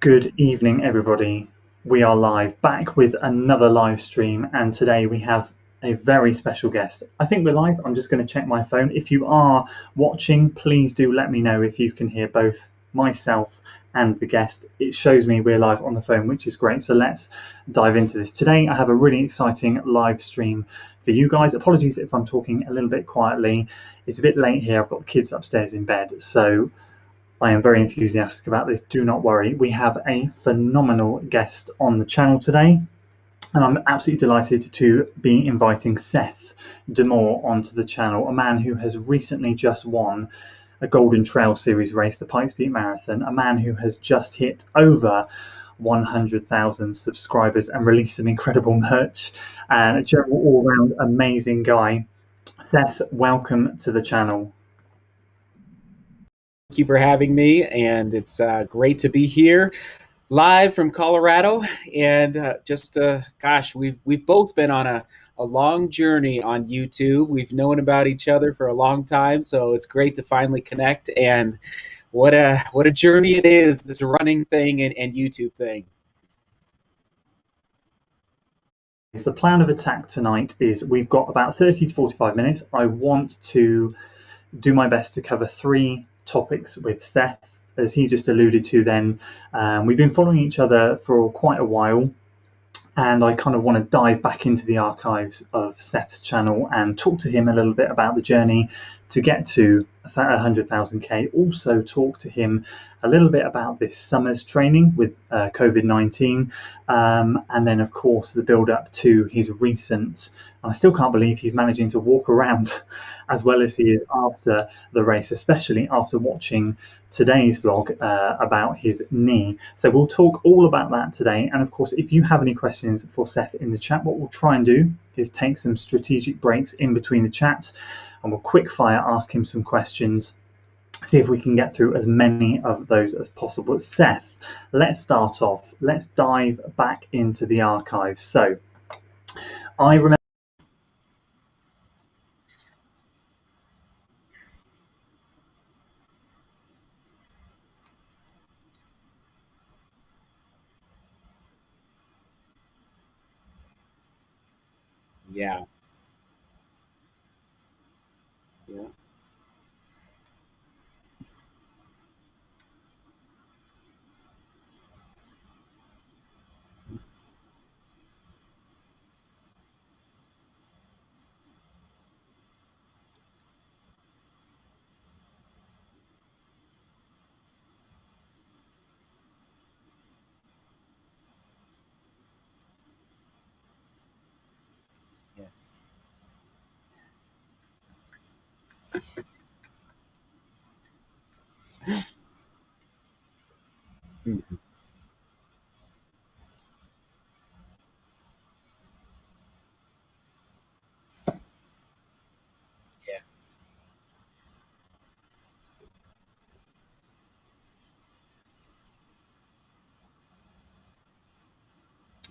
Good evening, everybody. We are live, back with another live stream, and today we have a very special guest. I think we're live. I'm just going to check my phone. If you are watching, please do let me know if you can hear both myself and the guest. It shows me we're live on the phone, which is great. So let's dive into this. Today, I have a really exciting live stream for you guys. Apologies if I'm talking a little bit quietly. It's a bit late here. I've got the kids upstairs in bed, so I am very enthusiastic about this. Do not worry. We have a phenomenal guest on the channel today, and I'm absolutely delighted to be inviting Seth DeMoor onto the channel, a man who has recently just won a Golden Trail Series race, the Pikes Peak Marathon, a man who has just hit over 100,000 subscribers and released some incredible merch, and a general all-round amazing guy. Seth, welcome to the channel. Thank you for having me, and it's great to be here live from Colorado. And gosh, we've both been on a long journey on YouTube. We've known about each other for a long time, so it's great to finally connect. And what a journey it is, this running thing and YouTube thing. The plan of attack tonight is we've got about 30 to 45 minutes. I want to do my best to cover three topics with Seth, as he just alluded to then. We've been following each other for quite a while, and I kind of want to dive back into the archives of Seth's channel and talk to him a little bit about the journey to get to 100,000K. Also talk to him a little bit about this summer's training with COVID-19, and then of course the build up to his recent, I still can't believe he's managing to walk around as well as he is after the race, especially after watching today's vlog about his knee. So we'll talk all about that today. And of course, if you have any questions for Seth in the chat, what we'll try and do is take some strategic breaks in between the chats, and we'll quickfire ask him some questions, see if we can get through as many of those as possible. Seth, let's start off. Let's dive back into the archives. So I remember Yeah. Yeah. Yes. Mhm. Yeah.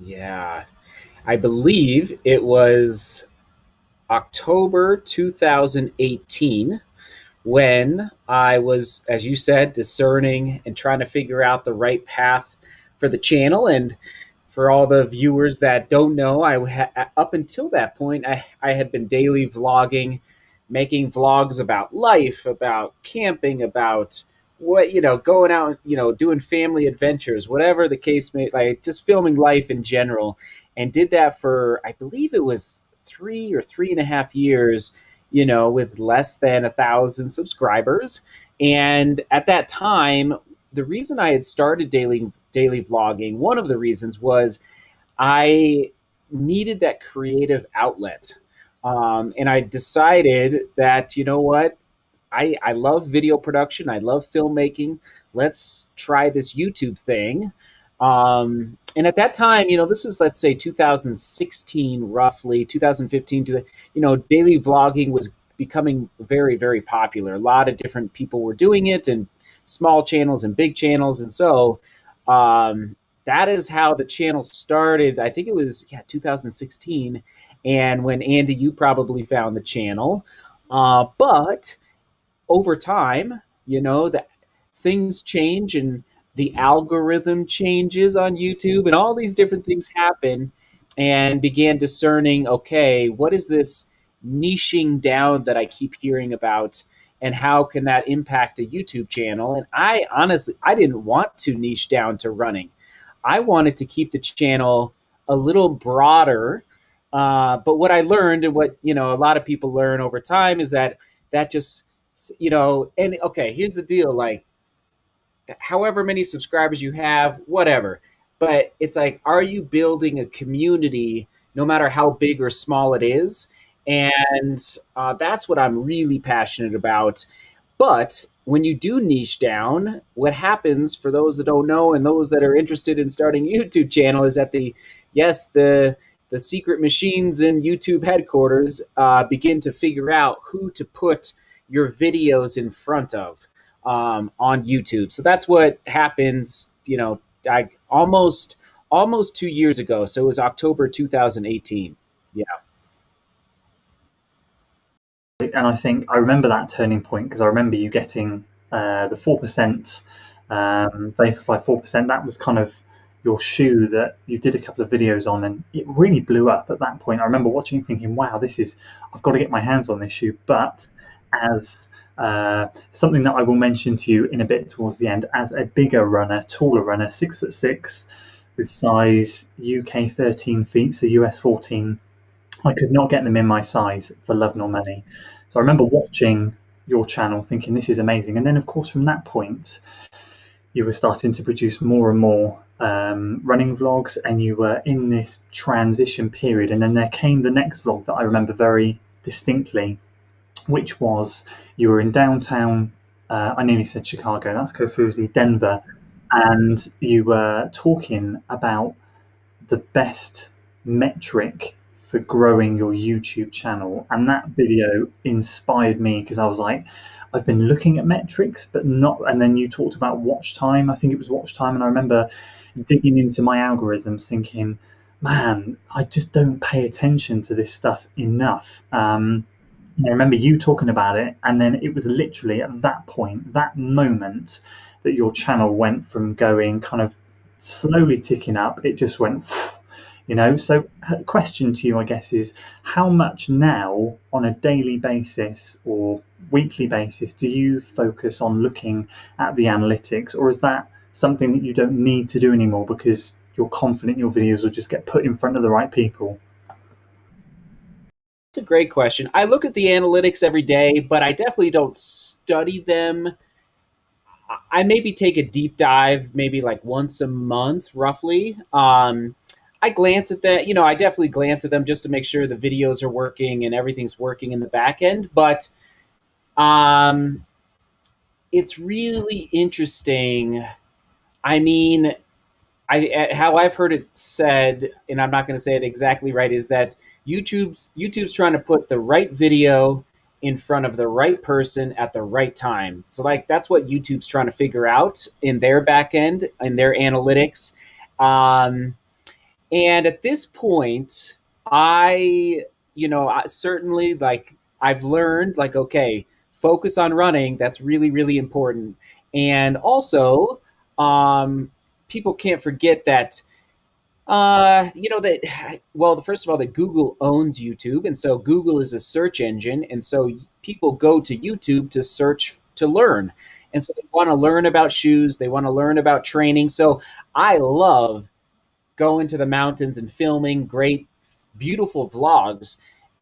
Yeah. I believe it was October 2018 when I was, as you said, discerning and trying to figure out the right path for the channel. And for all the viewers that don't know, up until that point, I had been daily vlogging, making vlogs about life, about camping, about going out, doing family adventures, whatever the case may, like just filming life in general. And did that for, I believe it was 3 or 3.5 years, with less than 1,000 subscribers. And at that time, the reason I had started daily vlogging, one of the reasons was I needed that creative outlet. And I decided that, you know what, I love video production. I love filmmaking. Let's try this YouTube thing. And at that time, this is, let's say, 2016, roughly 2015. Daily vlogging was becoming very, very popular. A lot of different people were doing it, and small channels and big channels. And so that is how the channel started. I think it was 2016, and when Andy, you probably found the channel, but over time, that things change, and the algorithm changes on YouTube and all these different things happen, and began discerning, okay, what is this niching down that I keep hearing about, and how can that impact a YouTube channel? And I honestly, I didn't want to niche down to running. I wanted to keep the channel a little broader. But what I learned, and what a lot of people learn over time, is that just and okay, here's the deal: like, however many subscribers you have, whatever. But it's like, are you building a community, no matter how big or small it is? And that's what I'm really passionate about. But when you do niche down, what happens, for those that don't know and those that are interested in starting a YouTube channel, is that the secret machines in YouTube headquarters begin to figure out who to put your videos in front of on YouTube. So that's what happens. I almost 2 years ago. So it was October 2018. Yeah. And I think I remember that turning point because I remember you getting the 4%, Vaporfly 4%. That was kind of your shoe that you did a couple of videos on, and it really blew up at that point. I remember watching it thinking, wow, I've got to get my hands on this shoe. But as something that I will mention to you in a bit towards the end, as a bigger runner, taller runner, 6'6", with size UK 13 feet, so US 14, I could not get them in my size for love nor money. So I remember watching your channel thinking this is amazing. And then, of course, from that point, you were starting to produce more and more running vlogs, and you were in this transition period. And then there came the next vlog that I remember very distinctly, which was you were in downtown, I nearly said Chicago, that's Kofuzi, Denver, and you were talking about the best metric for growing your YouTube channel. And that video inspired me because I was like, I've been looking at metrics, but not. And then you talked about watch time. I think it was watch time. And I remember digging into my algorithms thinking, man, I just don't pay attention to this stuff enough. I remember you talking about it, and then it was literally at that point, that moment, that your channel went from going kind of slowly ticking up, it just went, So, question to you, I guess, is how much now on a daily basis or weekly basis do you focus on looking at the analytics, or is that something that you don't need to do anymore because you're confident your videos will just get put in front of the right people? It's a great question. I look at the analytics every day, but I definitely don't study them. I maybe take a deep dive, maybe like once a month, roughly. I glance at that. I definitely glance at them just to make sure the videos are working and everything's working in the back end. But um, it's really interesting. I mean, how I've heard it said, and I'm not going to say it exactly right, is that YouTube's trying to put the right video in front of the right person at the right time. So like that's what YouTube's trying to figure out in their back end, in their analytics. Um, and at this point, I certainly, like, I've learned, like, okay, focus on running. That's really, really important. And also, um, people can't forget that, well, first of all, that Google owns YouTube. And so Google is a search engine. And so people go to YouTube to search to learn. And so they want to learn about shoes, they want to learn about training. So I love going to the mountains and filming great, beautiful vlogs.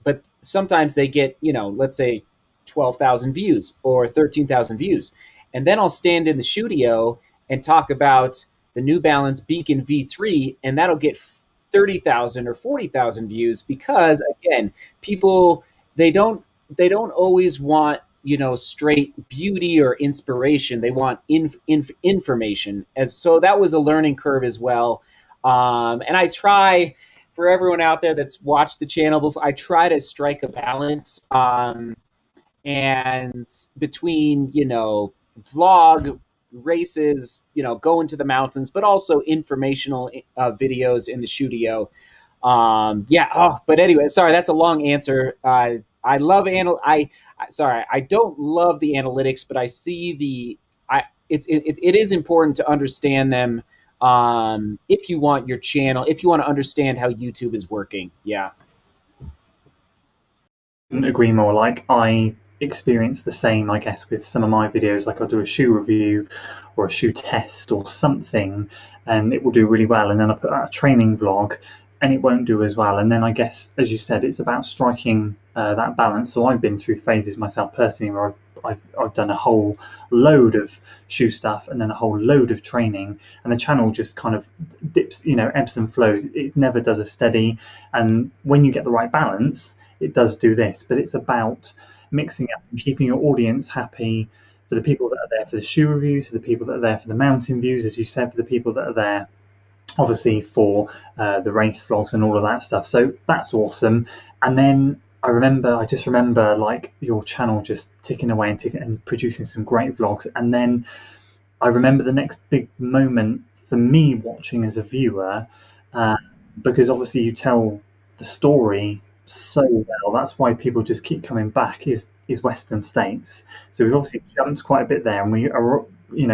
But sometimes they get, let's say 12,000 views or 13,000 views. And then I'll stand in the studio and talk about the New Balance Beacon V3, and that'll get 30,000 or 40,000 views because, again, people, they don't always want, straight beauty or inspiration. They want information. As so that was a learning curve as well. And I try, for everyone out there that's watched the channel before, I try to strike a balance, and between, vlog races, going to the mountains, but also informational videos in the studio. Yeah. Oh, but anyway, sorry, that's a long answer. I love sorry, I don't love the analytics, but I see the. it is important to understand them, if you want your channel, if you want to understand how YouTube is working. Yeah. Couldn't agree more. Like, I experience the same, I guess, with some of my videos. Like, I'll do a shoe review or a shoe test or something, and it will do really well. And then I put out a training vlog, and it won't do as well. And then I guess, as you said, it's about striking that balance. So I've been through phases myself personally where I've done a whole load of shoe stuff and then a whole load of training, and the channel just kind of dips, ebbs and flows. It never does a steady. And when you get the right balance, it does do this. But it's about mixing up and keeping your audience happy, for the people that are there for the shoe reviews, for the people that are there for the mountain views, as you said, for the people that are there obviously for the race vlogs and all of that stuff. So that's awesome. And then I just remember like your channel just ticking away and producing some great vlogs. And then I remember the next big moment for me watching as a viewer, because obviously you tell the story so well. That's why people just keep coming back, is Western States. So we've obviously jumped quite a bit there, and we are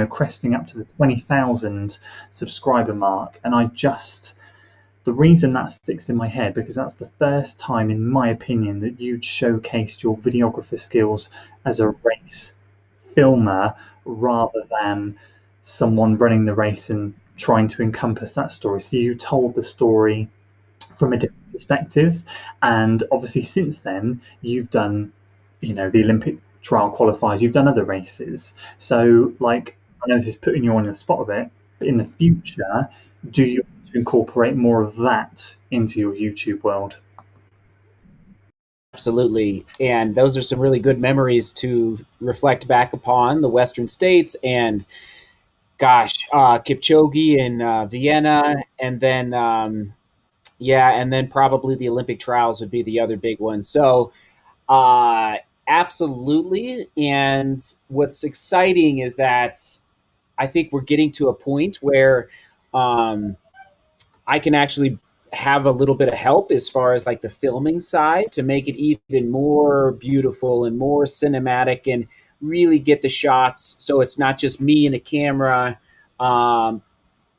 cresting up to the 20,000 subscriber mark. And the reason that sticks in my head, because that's the first time, in my opinion, that you'd showcased your videographer skills as a race filmer rather than someone running the race and trying to encompass that story. So you told the story from a different perspective. And obviously since then you've done the Olympic trial qualifiers, you've done other races. So like, I know this is putting you on the spot a bit, but in the future, do you want to incorporate more of that into your YouTube world? Absolutely. And those are some really good memories to reflect back upon, the Western States, and gosh, Kipchoge in Vienna, and then yeah, and then probably the Olympic trials would be the other big one. So absolutely. And what's exciting is that I think we're getting to a point where I can actually have a little bit of help as far as like the filming side to make it even more beautiful and more cinematic and really get the shots so it's not just me and a camera.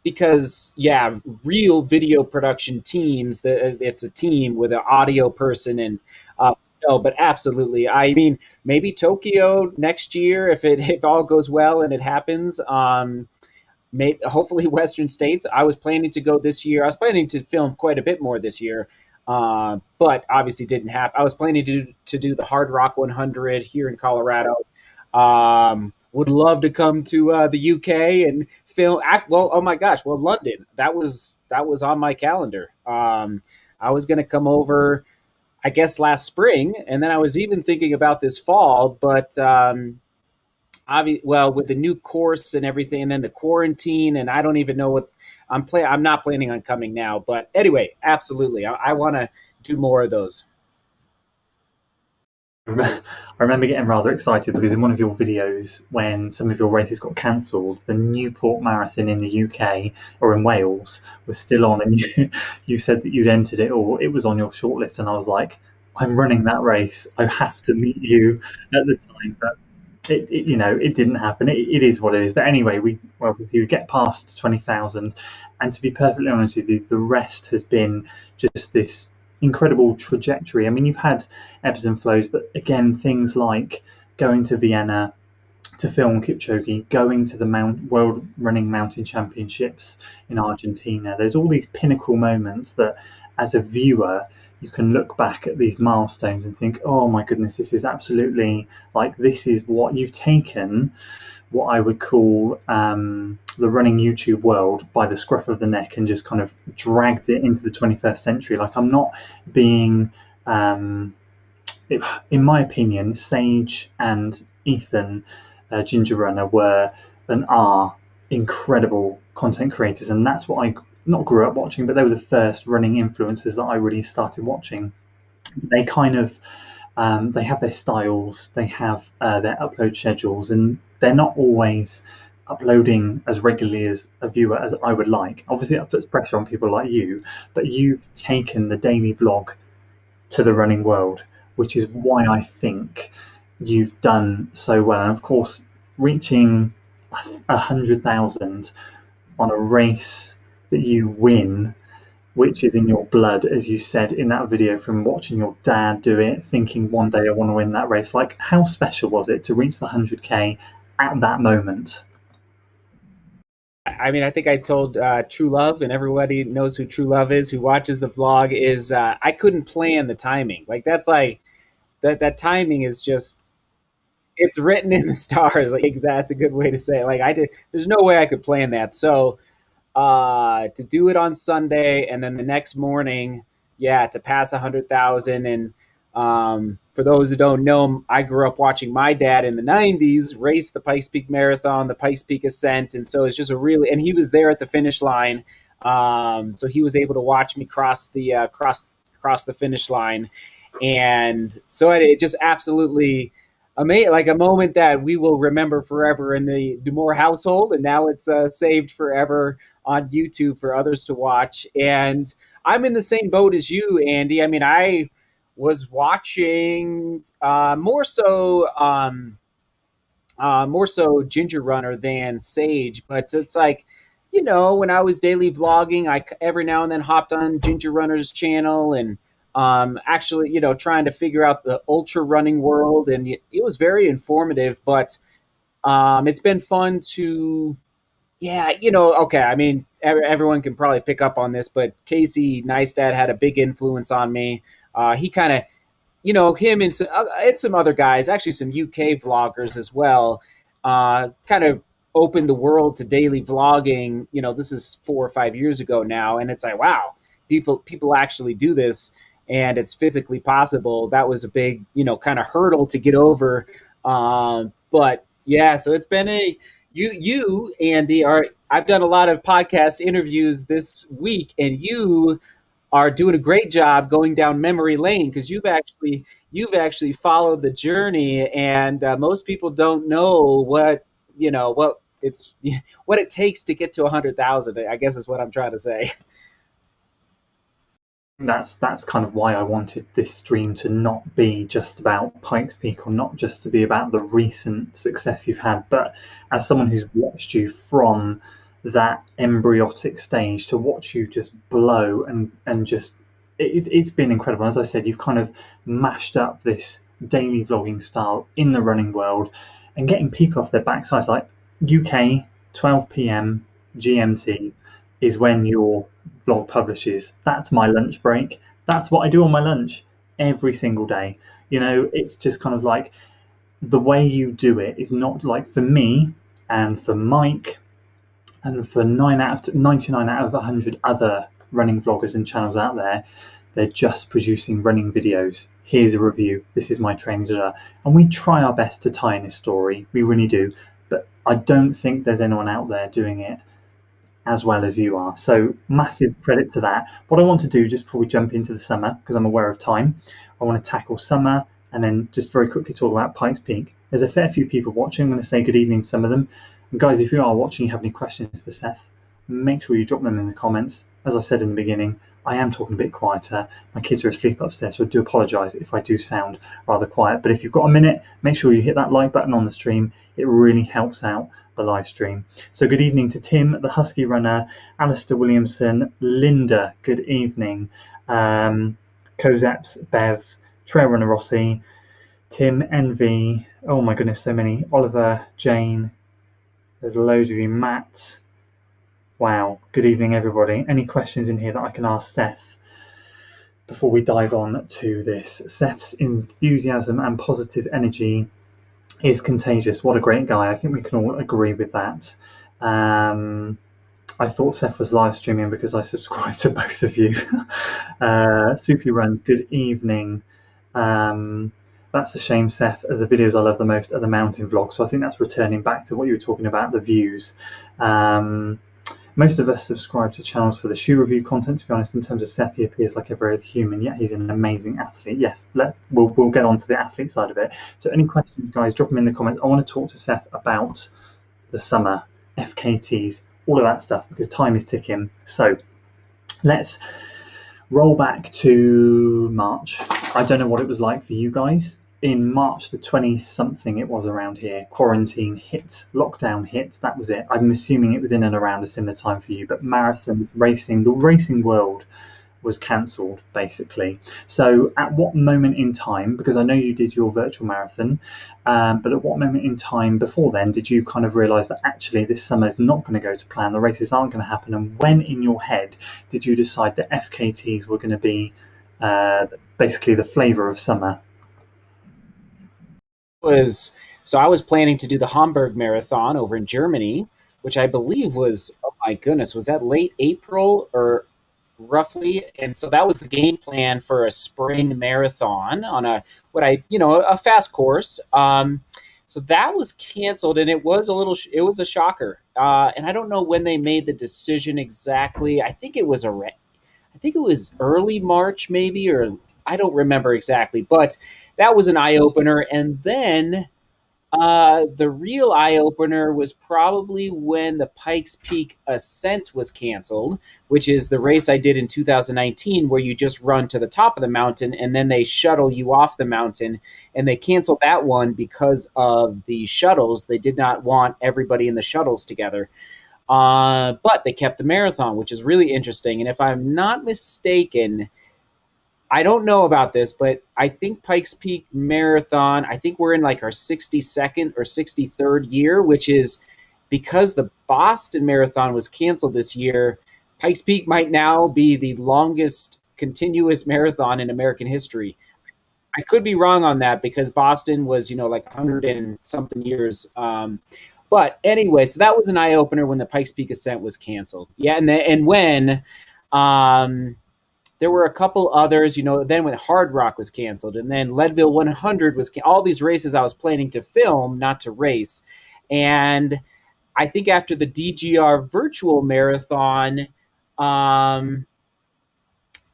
Because yeah, real video production teams, it's a team with an audio person and no, but absolutely. I mean, maybe Tokyo next year if all goes well and it happens. Hopefully Western States. I was planning to go this year. I was planning to film quite a bit more this year, but obviously didn't happen. I was planning to do the Hard Rock 100 here in Colorado. Would love to come to the UK and film. Well, oh my gosh, well London. That was on my calendar. I was going to come over, I guess last spring, and then I was even thinking about this fall, but well, with the new course and everything, and then the quarantine, and I don't even know what I'm not planning on coming now, but anyway, absolutely, I want to do more of those. I remember getting rather excited because in one of your videos, when some of your races got cancelled, the Newport Marathon in the UK or in Wales was still on, and you said that you'd entered it, or it was on your shortlist, and I was like, I'm running that race. I have to meet you at the time, but it didn't happen. It is what it is. But anyway, we get past 20,000, and to be perfectly honest with you, the rest has been just this incredible trajectory. I mean, you've had ebbs and flows, but again, things like going to Vienna to film Kipchoge, going to the World Running Mountain Championships in Argentina. There's all these pinnacle moments that, as a viewer, you can look back at these milestones and think, oh my goodness, this is absolutely like, this is what you've taken, what I would call the running YouTube world by the scruff of the neck and just kind of dragged it into the 21st century. Like, I'm not being, in my opinion, Sage and Ethan Ginger Runner were and are incredible content creators, and that's what I not grew up watching, but they were the first running influencers that I really started watching. They kind of they have their styles, they have their upload schedules, and they're not always uploading as regularly as a viewer as I would like. Obviously that puts pressure on people like you, but you've taken the daily vlog to the running world, which is why I think you've done so well. And of course, reaching 100,000 on a race that you win, which is in your blood, as you said in that video, from watching your dad do it, thinking one day I want to win that race. Like, how special was it to reach the 100K at that moment? I mean, I think I told True Love, and everybody knows who True Love is, who watches the vlog, is I couldn't plan the timing. Like, that's like, that timing is just, it's written in the stars. Like, that's a good way to say it. Like, there's no way I could plan that. So, to do it on Sunday, and then the next morning, yeah, to pass 100,000. And for those who don't know, I grew up watching my dad in the 90s race the Pikes Peak Marathon, the Pikes Peak Ascent. And so it's just a really, and he was there at the finish line. So he was able to watch me cross the finish line. And so it just absolutely amazing, like a moment that we will remember forever in the DeMoor household. And now it's saved forever on YouTube for others to watch. And I'm in the same boat as you, Andy. I mean, I was watching more so Ginger Runner than Sage, but it's like, when I was daily vlogging, I every now and then hopped on Ginger Runner's channel and actually, trying to figure out the ultra running world, and it was very informative. But it's been fun to, yeah, okay. I mean, everyone can probably pick up on this, but Casey Neistat had a big influence on me. He kind of, him and some other guys, actually some UK vloggers as well, kind of opened the world to daily vlogging. This is 4 or 5 years ago now, and it's like, wow, people actually do this, and it's physically possible. That was a big, kind of hurdle to get over. But yeah, so it's been you, Andy, I've done a lot of podcast interviews this week, and you are doing a great job going down memory lane, because you've actually followed the journey, and most people don't know what it's what it takes to get to 100,000. I guess is what I'm trying to say. That's kind of why I wanted this stream to not be just about Pikes Peak, or not just to be about the recent success you've had, but as someone who's watched you from that embryotic stage, to watch you just blow, and just it's been incredible. As I said, you've kind of mashed up this daily vlogging style in the running world, and getting people off their backsides. Like, UK 12 p.m. GMT is when your vlog publishes. That's my lunch break. That's what I do on my lunch every single day. It's just kind of like, the way you do it is not like, for me and for Mike and for 99 out of 100 other running vloggers and channels out there, they're just producing running videos. Here's a review. This is my training, and we try our best to tie in a story. We really do. But I don't think there's anyone out there doing it as well as you are. So massive credit to that. What I want to do, just before we jump into the summer, because I'm aware of time, I want to tackle summer and then just very quickly talk about Pikes Peak. There's a fair few people watching. I'm going to say good evening to some of them. And guys, if you are watching, you have any questions for Seth, make sure you drop them in the comments. As I said in the beginning, I am talking a bit quieter. My kids are asleep upstairs, so I do apologise if I do sound rather quiet. But if you've got a minute, make sure you hit that like button on the stream. It really helps out the live stream. So good evening to Tim, the Husky Runner, Alistair Williamson, Linda, good evening, Kozeps, Bev, Trail Runner Rossi, Tim, Envy, oh my goodness, so many, Oliver, Jane, there's loads of you, Matt. Wow, good evening everybody. Any questions in here that I can ask Seth before we dive on to this? Seth's enthusiasm and positive energy is contagious. What a great guy. I think we can all agree with that. I thought Seth was live streaming because I subscribed to both of you. Soupy Runs, good evening. That's a shame, Seth, as the videos I love the most are the mountain vlogs. So I think that's returning back to what you were talking about, the views. Most of us subscribe to channels for the shoe review content. To be honest, in terms of Seth, he appears like every other human, yet he's an amazing athlete. Yes, we'll get on to the athlete side of it. So any questions, guys, drop them in the comments. I want to talk to Seth about the summer, FKTs, all of that stuff, because time is ticking. So let's roll back to March. I don't know what it was like for you guys in March the 20 something, it was around here, quarantine hit, lockdown hit. That was it. I'm assuming it was in and around a similar time for you. But marathons, racing, the racing world was cancelled basically. So at what moment in time, because I know you did your virtual marathon, but at what moment in time before then did you kind of realise that actually this summer is not going to go to plan, the races aren't going to happen, and when in your head did you decide that FKTs were going to be basically the flavour of summer? Was so I was planning to do the Hamburg Marathon over in Germany, which I believe was, oh my goodness, was that late April or roughly? And so that was the game plan for a spring marathon on a what I a fast course. So that was canceled, and it was it was a shocker. And I don't know when they made the decision exactly. I think it was early March, maybe, or I don't remember exactly, but that was an eye opener. And then the real eye opener was probably when the Pikes Peak Ascent was canceled, which is the race I did in 2019, where you just run to the top of the mountain and then they shuttle you off the mountain. And they canceled that one because of the shuttles. They did not want everybody in the shuttles together. But they kept the marathon, which is really interesting. And if I'm not mistaken, I don't know about this, but I think Pikes Peak Marathon, I think we're in like our 62nd or 63rd year, which is because the Boston Marathon was canceled this year. Pikes Peak might now be the longest continuous marathon in American history. I could be wrong on that because Boston was, like 100 and something years. But anyway, so that was an eye opener when the Pikes Peak Ascent was canceled. Yeah, and when um, there were a couple others, then when Hard Rock was canceled, and then Leadville 100 all these races I was planning to film, not to race. And I think after the DGR virtual marathon, um,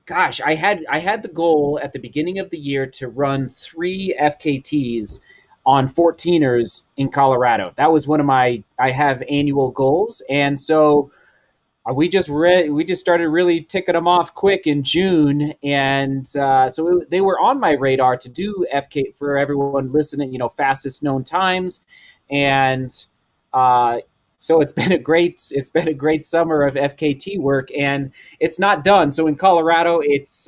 gosh, I had the goal at the beginning of the year to run 3 FKTs on 14ers in Colorado. That was one of I have annual goals, and so we just started really ticking them off quick in June, and they were on my radar to do FK for everyone listening. Fastest known times, and uh, so it's been a great summer of FKT work, and it's not done. So in Colorado, it's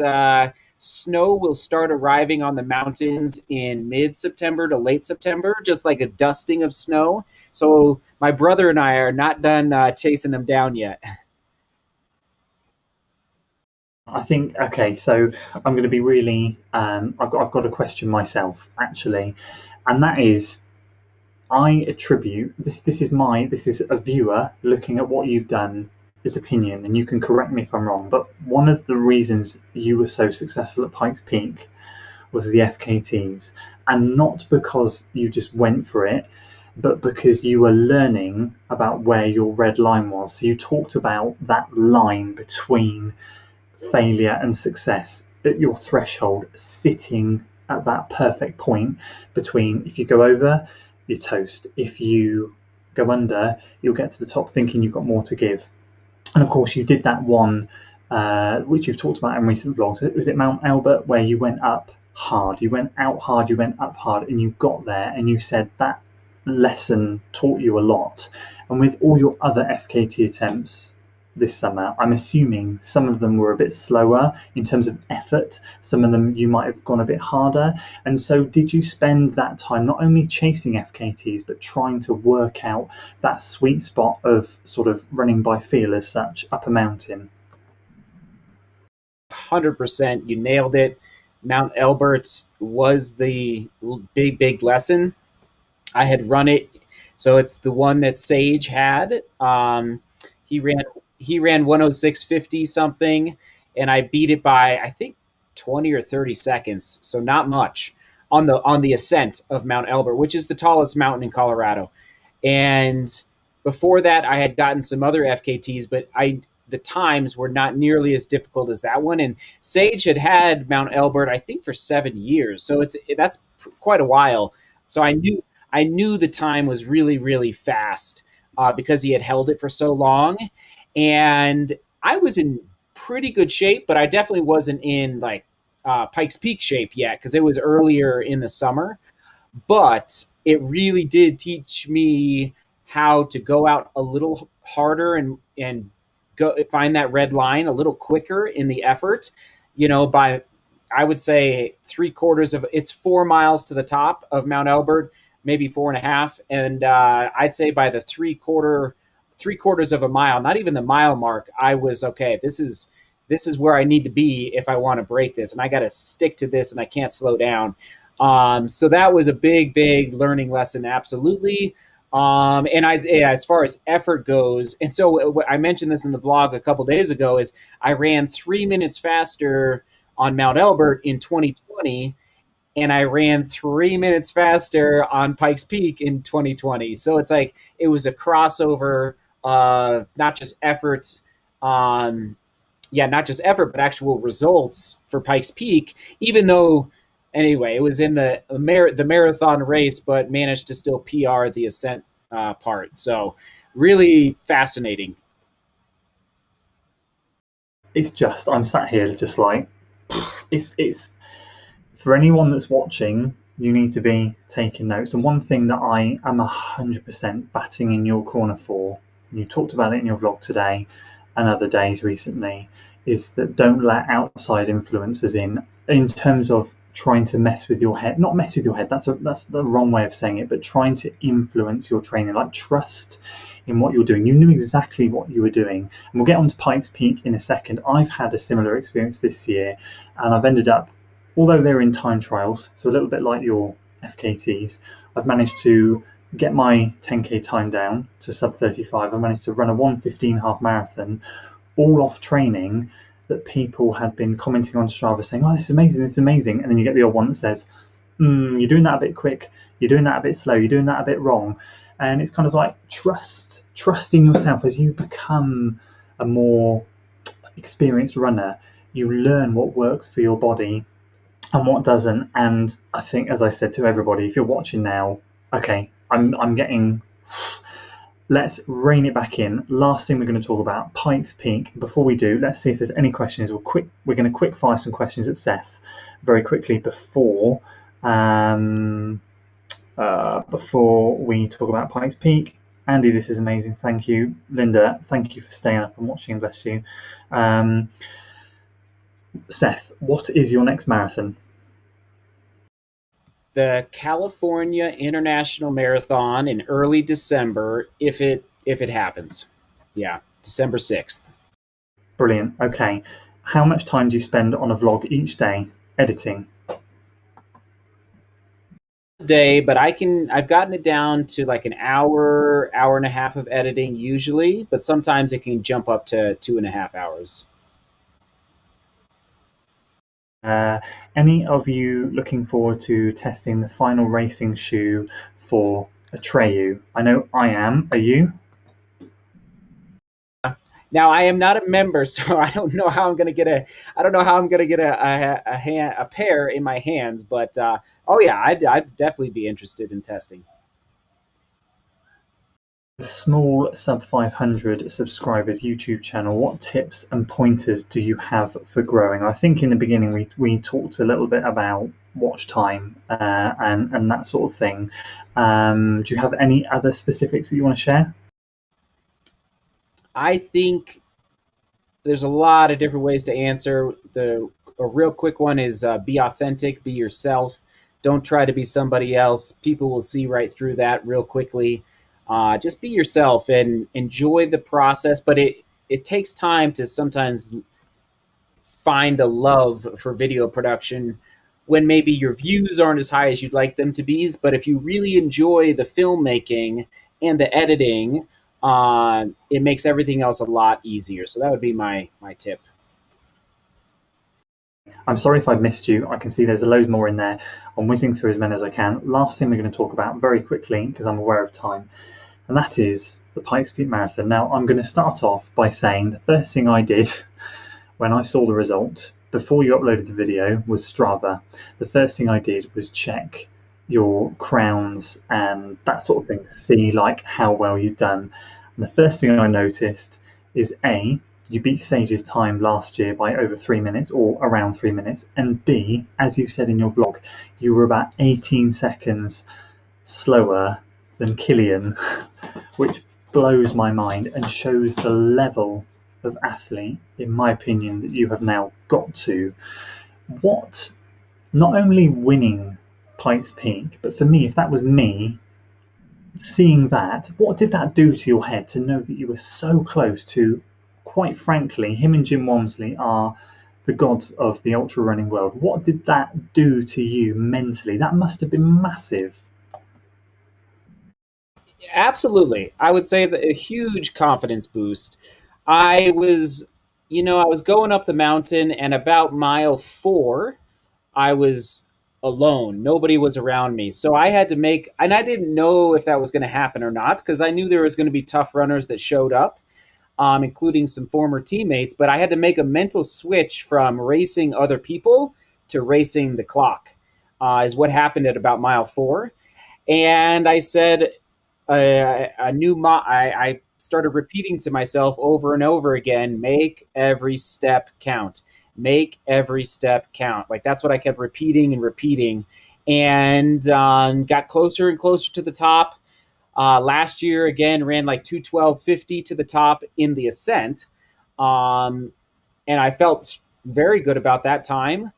snow will start arriving on the mountains in mid-September to late September, just like a dusting of snow. So my brother and I are not done chasing them down yet. I think okay, so I'm going to be really. I've got a question myself actually, and that is I attribute this. This is a viewer looking at what you've done. His opinion, and you can correct me if I'm wrong. But one of the reasons you were so successful at Pikes Peak was the FKTs, and not because you just went for it, but because you were learning about where your red line was. So you talked about that line between failure and success at your threshold, sitting at that perfect point between if you go over, you're toast. If you go under, you'll get to the top thinking you've got more to give. And of course, you did that one, which you've talked about in recent vlogs. Was it Mount Albert where you went up hard? You went out hard, you went up hard, and you got there, and you said that lesson taught you a lot. And with all your other FKT attempts this summer, I'm assuming some of them were a bit slower in terms of effort. Some of them you might have gone a bit harder. And so did you spend that time not only chasing FKTs, but trying to work out that sweet spot of sort of running by feel as such up a mountain? 100%, you nailed it. Mount Elbert was the big lesson. I had run it, so it's the one that Sage had. He ran he ran 106.50 something, and I beat it by I think 20 or 30 seconds, so not much on the ascent of Mount Elbert, which is the tallest mountain in Colorado. And before that, I had gotten some other FKTs, but I the times were not nearly as difficult as that one. And Sage had Mount Elbert, I think, for 7 years, so that's quite a while. So I knew the time was really fast because he had held it for so long, and I was in pretty good shape, but I definitely wasn't in like Pikes Peak shape yet because it was earlier in the summer, but it really did teach me how to go out a little harder and go find that red line a little quicker in the effort. By I would say 3/4 of it's 4 miles to the top of Mount Elbert, maybe 4.5, and I'd say by the three quarters of a mile, not even the mile mark, I was okay. This is where I need to be if I want to break this, and I got to stick to this, and I can't slow down. So that was a big, big learning lesson, absolutely. And as far as effort goes, and so I mentioned this in the vlog a couple days ago, is I ran 3 minutes faster on Mount Elbert in 2020, and I ran 3 minutes faster on Pikes Peak in 2020. So it's like it was a crossover of not just effort, not just effort, but actual results for Pikes Peak. Even though, anyway, it was in the marathon race, but managed to still PR the ascent part. So really fascinating. It's just, I'm sat here just like, it's for anyone that's watching, you need to be taking notes. And one thing that I am 100% batting in your corner for, and you talked about it in your vlog today and other days recently, is that don't let outside influences in terms of trying to mess with your head. Not mess with your head, that's the wrong way of saying it, but trying to influence your training. Like, trust in what you're doing. You knew exactly what you were doing. And we'll get on to Pikes Peak in a second. I've had a similar experience this year, and I've ended up, although they're in time trials, so a little bit like your FKTs, I've managed to get my 10K time down to sub 35. I managed to run a 1:15 half marathon, all off training that people had been commenting on Strava saying, oh, this is amazing, this is amazing. And then you get the odd one that says, you're doing that a bit quick, you're doing that a bit slow, you're doing that a bit wrong. And it's kind of like trust in yourself. As you become a more experienced runner, you learn what works for your body and what doesn't. And I think, as I said to everybody, if you're watching now, okay, I'm getting, let's rein it back in. Last thing we're going to talk about, Pikes Peak. Before we do, let's see if there's any questions. We're going to quick fire some questions at Seth very quickly before we talk about Pikes Peak. Andy, this is amazing. Thank you. Linda, thank you for staying up and watching. Bless you. Seth, what is your next marathon? The California International Marathon in early December, if it happens. Yeah, December 6th. Brilliant. Okay. How much time do you spend on a vlog each day editing? Day, but I've gotten it down to like an hour and a half of editing usually, but sometimes it can jump up to 2.5 hours. Any of you looking forward to testing the final racing shoe for Atreyu? I know I am. Are you? Now I am not a member, so I don't know how I'm going to get a pair in my hands. But oh yeah, I'd definitely be interested in testing. A small sub 500 subscribers YouTube channel, what tips and pointers do you have for growing? I think in the beginning we talked a little bit about watch time and that sort of thing. Do you have any other specifics that you want to share? I think there's a lot of different ways to answer. A real quick one is be authentic, be yourself. Don't try to be somebody else. People will see right through that real quickly. Just be yourself and enjoy the process, but it takes time to sometimes find a love for video production when maybe your views aren't as high as you'd like them to be. But if you really enjoy the filmmaking and the editing, it makes everything else a lot easier. So that would be my tip. I'm sorry if I've missed you. I can see there's loads more in there. I'm whizzing through as many as I can. Last thing we're going to talk about very quickly, because I'm aware of time, and that is the Pikes Peak Marathon. Now, I'm going to start off by saying the first thing I did when I saw the result, before you uploaded the video, was Strava. The first thing I did was check your crowns and that sort of thing to see like how well you've done. And the first thing I noticed is you beat Sage's time last year by over 3 minutes or around 3 minutes, and B, as you said in your vlog, you were about 18 seconds slower than Killian, which blows my mind and shows the level of athlete, in my opinion, that you have now got to. What, not only winning Pikes Peak, but for me, if that was me, seeing that, what did that do to your head to know that you were so close to, quite frankly, him and Jim Walmsley are the gods of the ultra running world. What did that do to you mentally? That must have been massive. Absolutely. I would say it's a huge confidence boost. I was, I was going up the mountain, and about mile 4, I was alone. Nobody was around me. So I had to make, and I didn't know if that was going to happen or not, because I knew there was going to be tough runners that showed up, including some former teammates. But I had to make a mental switch from racing other people to racing the clock, is what happened at about mile 4. And I said, I started repeating to myself over and over again, make every step count. Make every step count. Like, that's what I kept repeating and repeating, and got closer and closer to the top. Last year, again, ran like 2:12:50 to the top in the ascent. And I felt very good about that time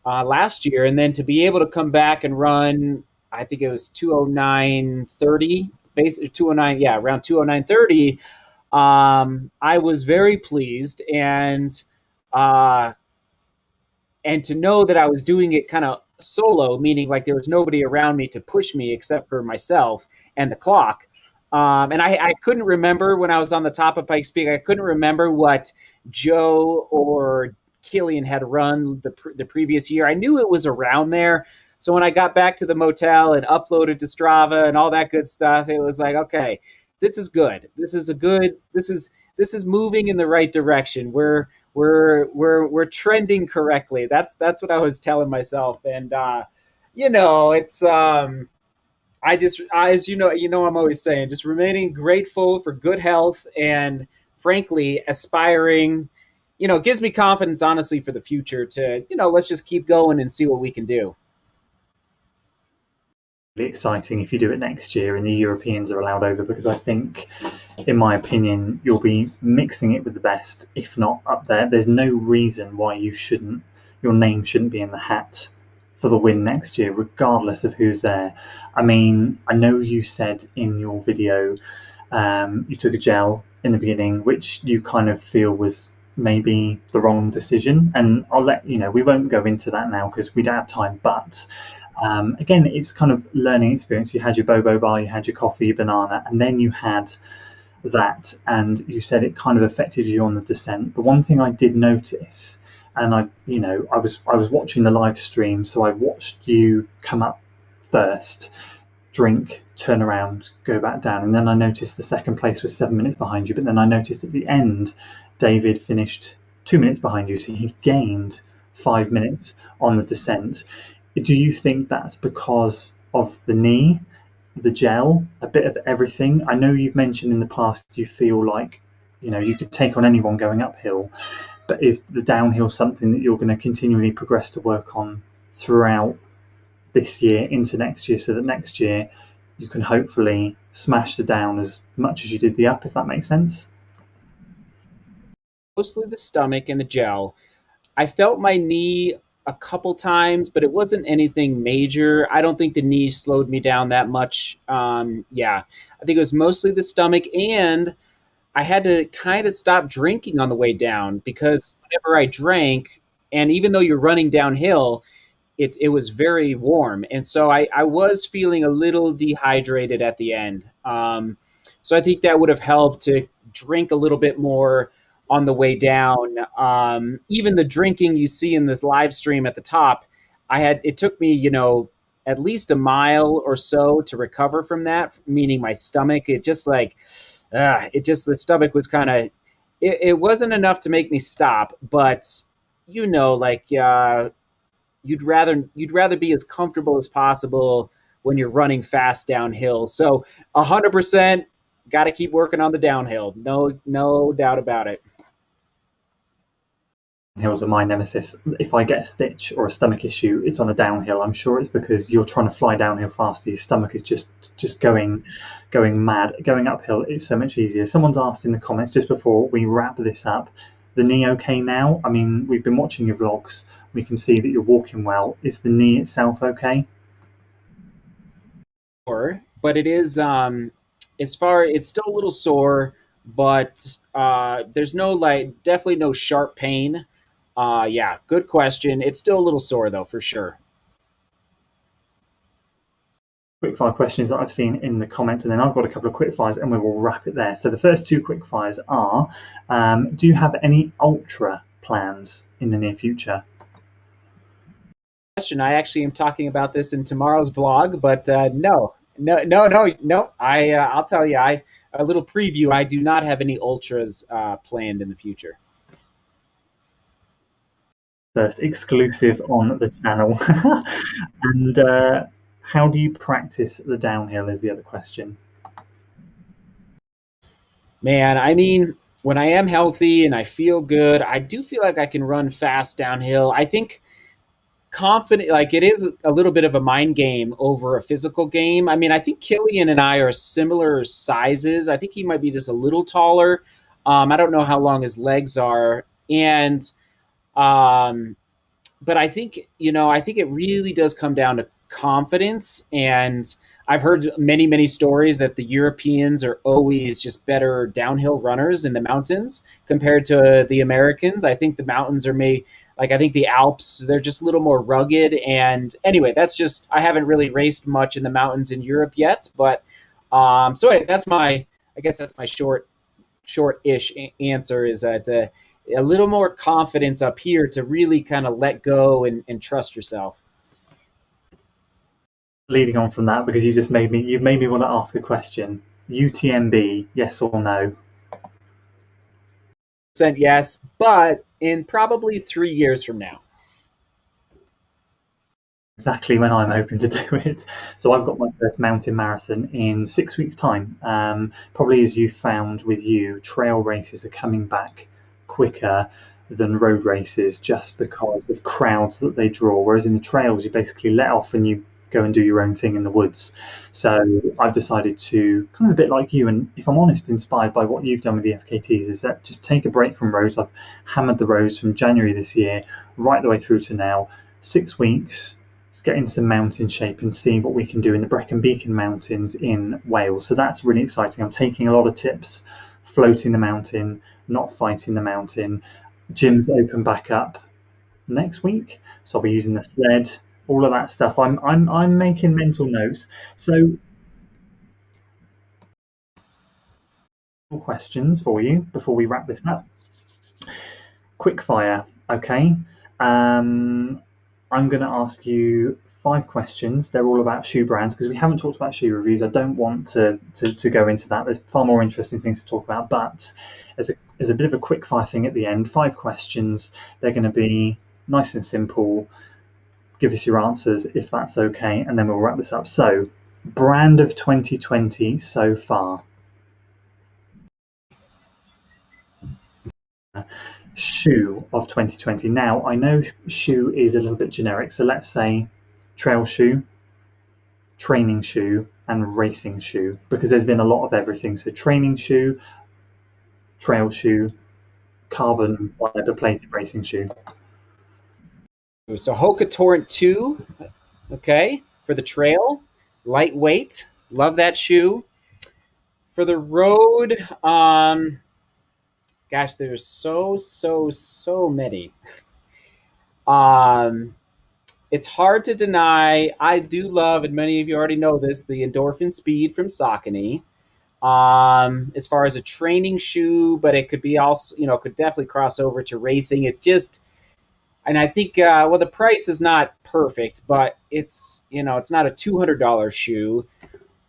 last year. And then to be able to come back and run, I think it was 2:09:30, basically 2:09, yeah, around 2:09:30. I was very pleased, uh, and to know that I was doing it kind of solo, meaning like there was nobody around me to push me except for myself and the clock. And I couldn't remember when I was on the top of Pikes Peak. I couldn't remember what Joe or Killian had run the previous year. I knew it was around there. So when I got back to the motel and uploaded to Strava and all that good stuff, it was like, okay, this is good. This is moving in the right direction. We're trending correctly. That's what I was telling myself. And it's as I'm always saying, just remaining grateful for good health, and frankly aspiring, gives me confidence, honestly, for the future to, let's just keep going and see what we can do. Really exciting if you do it next year and the Europeans are allowed over, because I think, in my opinion, you'll be mixing it with the best, if not up there. There's no reason why your name shouldn't be in the hat for the win next year, regardless of who's there. I mean, I know you said in your video you took a gel in the beginning, which you kind of feel was maybe the wrong decision, and I'll let you know, we won't go into that now because we don't have time, but again, it's kind of learning experience. You had your bobo bar, you had your coffee, your banana, and then you had that, and you said it kind of affected you on the descent. The one thing I did notice, and I was watching the live stream, so I watched you come up first, drink, turn around, go back down, and then I noticed the second place was 7 minutes behind you, but then I noticed at the end David finished 2 minutes behind you, so he gained 5 minutes on the descent. Do you think that's because of the knee, the gel, a bit of everything? I know you've mentioned in the past you feel like, you could take on anyone going uphill, but is the downhill something that you're going to continually progress to work on throughout this year into next year, so that next year you can hopefully smash the down as much as you did the up, if that makes sense? Mostly the stomach and the gel. I felt my knee a couple times, but it wasn't anything major. I don't think the knee slowed me down that much. Yeah, I think it was mostly the stomach, and I had to kind of stop drinking on the way down, because whenever I drank, and even though you're running downhill, it was very warm, and so I was feeling a little dehydrated at the end. So I think that would have helped to drink a little bit more on the way down. Even the drinking you see in this live stream at the top, it took me, at least a mile or so to recover from that. Meaning my stomach, the stomach was kind of, it wasn't enough to make me stop, but you'd rather be as comfortable as possible when you're running fast downhill. So 100% got to keep working on the downhill. No doubt about it. Hills are my nemesis. If I get a stitch or a stomach issue, it's on a downhill. I'm sure it's because you're trying to fly downhill faster. Your stomach is just going mad. Going uphill, it's so much easier. Someone's asked in the comments just before we wrap this up, the knee okay now? I mean, we've been watching your vlogs. We can see that you're walking well. Is the knee itself okay? Sore, but it is it's still a little sore, but there's no like definitely no sharp pain. Yeah, good question. It's still a little sore though, for sure. Quickfire questions that I've seen in the comments, and then I've got a couple of quickfires, and we will wrap it there. So the first two quickfires are: do you have any ultra plans in the near future? Question. I actually am talking about this in tomorrow's vlog, but no. I'll tell you. I a little preview. I do not have any ultras planned in the future. First exclusive on the channel. And how do you practice the downhill is the other question. Man, I mean, when I am healthy and I feel good, I do feel like I can run fast downhill. I think confident, like it is a little bit of a mind game over a physical game. I mean, I think Killian and I are similar sizes. I think he might be just a little taller. I don't know how long his legs are, and um, but I think I think it really does come down to confidence. And I've heard many stories that the Europeans are always just better downhill runners in the mountains compared to the Americans. I think the mountains are made like I think the Alps, they're just a little more rugged. And anyway, that's just I haven't really raced much in the mountains in Europe yet, but so anyway, that's my I guess that's my short-ish answer is it's a little more confidence up here to really kind of let go and trust yourself. Leading on from that, because you've made me want to ask a question. UTMB, yes or no? Percent yes, but in probably 3 years from now. Exactly when I'm hoping to do it. So I've got my first mountain marathon in 6 weeks' time. Probably as you found with you, trail races are coming back quicker than road races just because of crowds that they draw. Whereas in the trails, you basically let off and you go and do your own thing in the woods. So I've decided to kind of a bit like you, and if I'm honest, inspired by what you've done with the FKTs, is that just take a break from roads. I've hammered the roads from January this year right the way through to now. 6 weeks. Let's get into some mountain shape and see what we can do in the Brecon Beacon Mountains in Wales. So that's really exciting. I'm taking a lot of tips, floating the mountain, not fighting the mountain. Gyms open back up next week, so I'll be using the sled, all of that stuff. I'm making mental notes. So questions for you before we wrap this up. Quickfire, okay. I'm going to ask you 5 questions. They're all about shoe brands because we haven't talked about shoe reviews. I don't want to go into that. There's far more interesting things to talk about. But as a bit of a quick fire thing at the end, 5 questions. They're going to be nice and simple. Give us your answers if that's okay, and then we'll wrap this up. So, brand of 2020 so far. Shoe of 2020. Now, I know shoe is a little bit generic, so let's say trail shoe, training shoe, and racing shoe, because there's been a lot of everything. So, training shoe, trail shoe, carbon fiber plated racing shoe. So Hoka Torrent 2, okay, for the trail, lightweight, love that shoe. For the road, gosh, there's so many. Um, it's hard to deny. I do love, and many of you already know this, the Endorphin Speed from Saucony. As far as a training shoe, but it could be also, could definitely cross over to racing. It's just, and I think, well, the price is not perfect, but it's not a $200 shoe.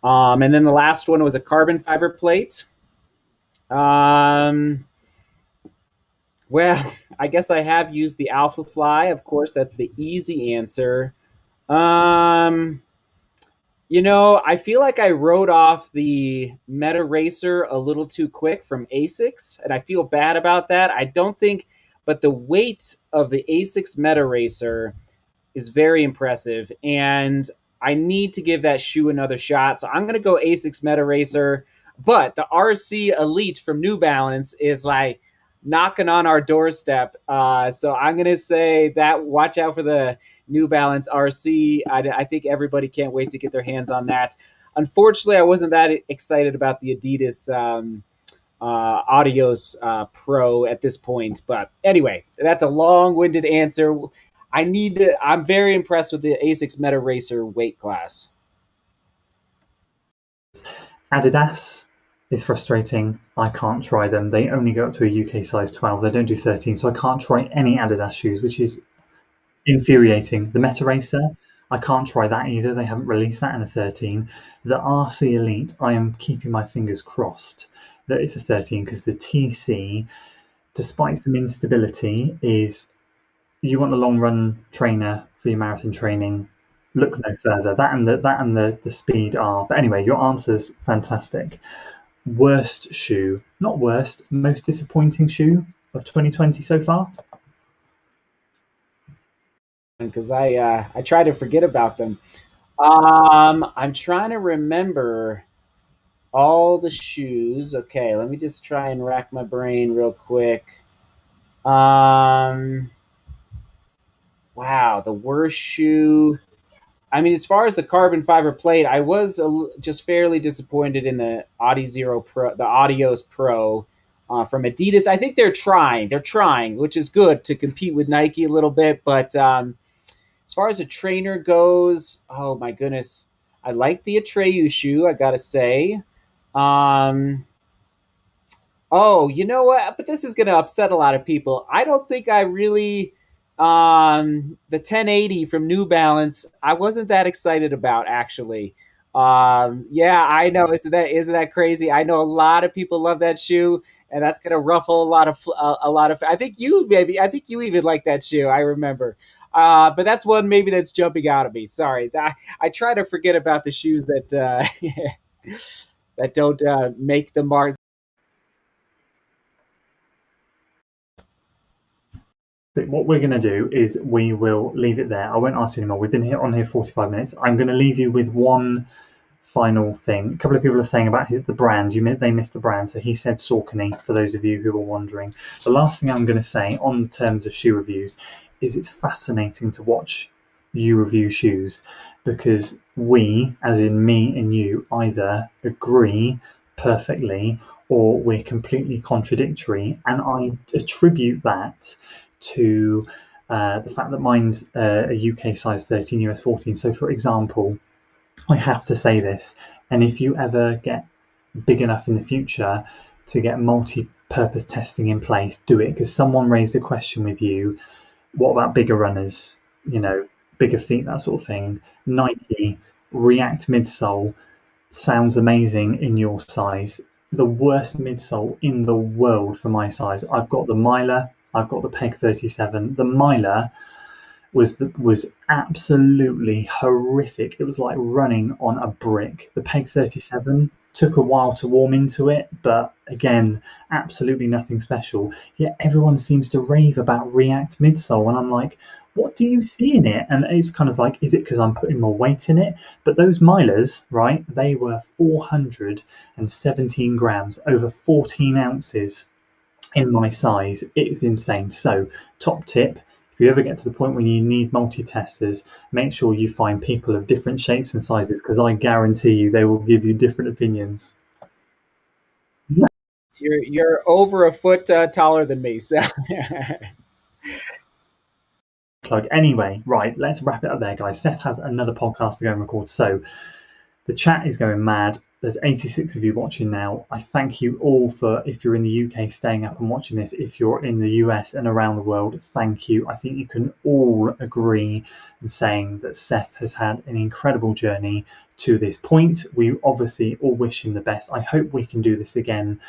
And then the last one was a carbon fiber plate. Um, well, I guess I have used the Alpha Fly. Of course, that's the easy answer. Um, I feel like I wrote off the Meta Racer a little too quick from Asics, and I feel bad about that. I don't think, but the weight of the Asics Meta Racer is very impressive, and I need to give that shoe another shot. So I'm going to go Asics Meta Racer, but the RC Elite from New Balance is like knocking on our doorstep. So I'm going to say that watch out for the New Balance RC. I think everybody can't wait to get their hands on that. Unfortunately, I wasn't that excited about the Adidas Audios Pro at this point. But anyway, that's a long-winded answer. I'm very impressed with the Asics Meta Racer weight class. Adidas is frustrating. I can't try them. They only go up to a UK size 12. They don't do 13, so I can't try any Adidas shoes, which is infuriating. The Meta Racer, I can't try that either. They haven't released that in a 13. The RC Elite, I am keeping my fingers crossed that it's a 13, because the TC, despite some instability, is, you want a long run trainer for your marathon training, look no further. That and the speed are. But anyway, your answer's fantastic. Worst shoe, not worst, most disappointing shoe of 2020 so far? Because I try to forget about them. I'm trying to remember all the shoes. Okay, let me just try and rack my brain real quick. Wow, the worst shoe. I mean, as far as the carbon fiber plate, I was just fairly disappointed in the Audi Zero Pro, the Audios Pro from Adidas. I think they're trying, which is good to compete with Nike a little bit. But as far as a trainer goes, oh my goodness, I like the Atreyu shoe, I gotta say. Um, Oh, you know what? But this is going to upset a lot of people. I don't think I really the 1080 from New Balance. I wasn't that excited about actually. Yeah, I know. Isn't that crazy? I know a lot of people love that shoe, and that's going to ruffle a lot of. I think you maybe. I think you even like that shoe. I remember. But that's one maybe that's jumping out of me. Sorry, I try to forget about the shoes that that don't make the mark. What we're going to do is we will leave it there. I won't ask you anymore. We've been on here 45 minutes. I'm going to leave you with one final thing. A couple of people are saying about the brand. They missed the brand. So he said Saucony, for those of you who are wondering. The last thing I'm going to say on the terms of shoe reviews is it's fascinating to watch you review shoes, because we, as in me and you, either agree perfectly or we're completely contradictory. And I attribute that to the fact that mine's a UK size 13, US 14. So, for example, I have to say this, and if you ever get big enough in the future to get multi-purpose testing in place, do it, because someone raised a question with you. What about bigger runners? Bigger feet, that sort of thing. Nike React midsole sounds amazing in your size. The worst midsole in the world for my size. I've got the Miler. I've got the Peg 37. The Miler was absolutely horrific. It was like running on a brick. The Peg 37 took a while to warm into it, but again, absolutely nothing special. Yet everyone seems to rave about React midsole, and I'm like, what do you see in it? And it's kind of like, is it because I'm putting more weight in it? But those Milers, right, they were 417 grams, over 14 ounces in my size. It is insane. So, top tip, if you ever get to the point when you need multi-testers, make sure you find people of different shapes and sizes, because I guarantee you they will give you different opinions. You're over a foot taller than me, so. Plug. Anyway, right, let's wrap it up there, guys. Seth has another podcast to go and record, so the chat is going mad. There's 86 of you watching now. I thank you all for, if you're in the UK, staying up and watching this. If you're in the US and around the world, thank you. I think you can all agree in saying that Seth has had an incredible journey to this point. We obviously all wish him the best. I hope we can do this again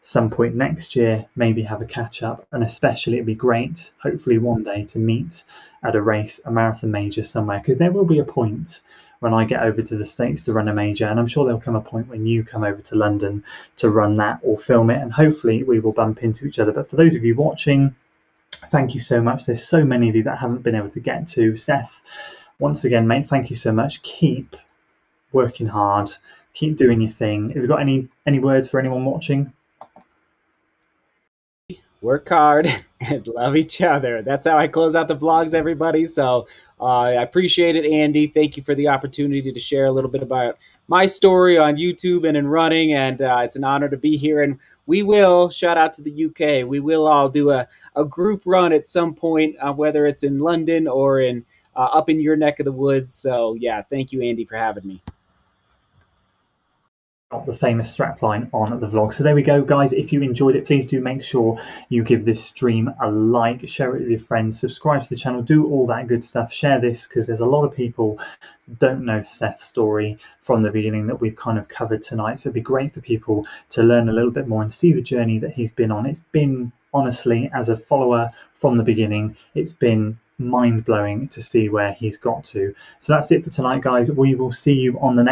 some point next year, maybe have a catch up, and especially it'd be great, hopefully one day, to meet at a race, a marathon major somewhere, because there will be a point when I get over to the States to run a major, and I'm sure there'll come a point when you come over to London to run that or film it, and hopefully we will bump into each other. But for those of you watching, Thank you so much. There's so many of you that I haven't been able to get to. Seth, once again, mate, thank you so much. Keep working hard. Keep doing your thing. Have you got any words for anyone watching? Work hard and love each other. That's how I close out the vlogs, everybody. So I appreciate it, Andy. Thank you for the opportunity to share a little bit about my story on YouTube and in running. And it's an honor to be here. And we will, shout out to the UK, we will all do a group run at some point, whether it's in London or in up in your neck of the woods. So yeah, thank you, Andy, for having me. The famous strapline on the vlog. So there we go, guys. If you enjoyed it, please do make sure you give this stream a like, share it with your friends, subscribe to the channel, do all that good stuff. Share this because there's a lot of people don't know Seth's story from the beginning that we've kind of covered tonight. So it'd be great for people to learn a little bit more and see the journey that he's been on. It's been, honestly, as a follower from the beginning, it's been mind-blowing to see where he's got to. So that's it for tonight, guys. We will see you on the next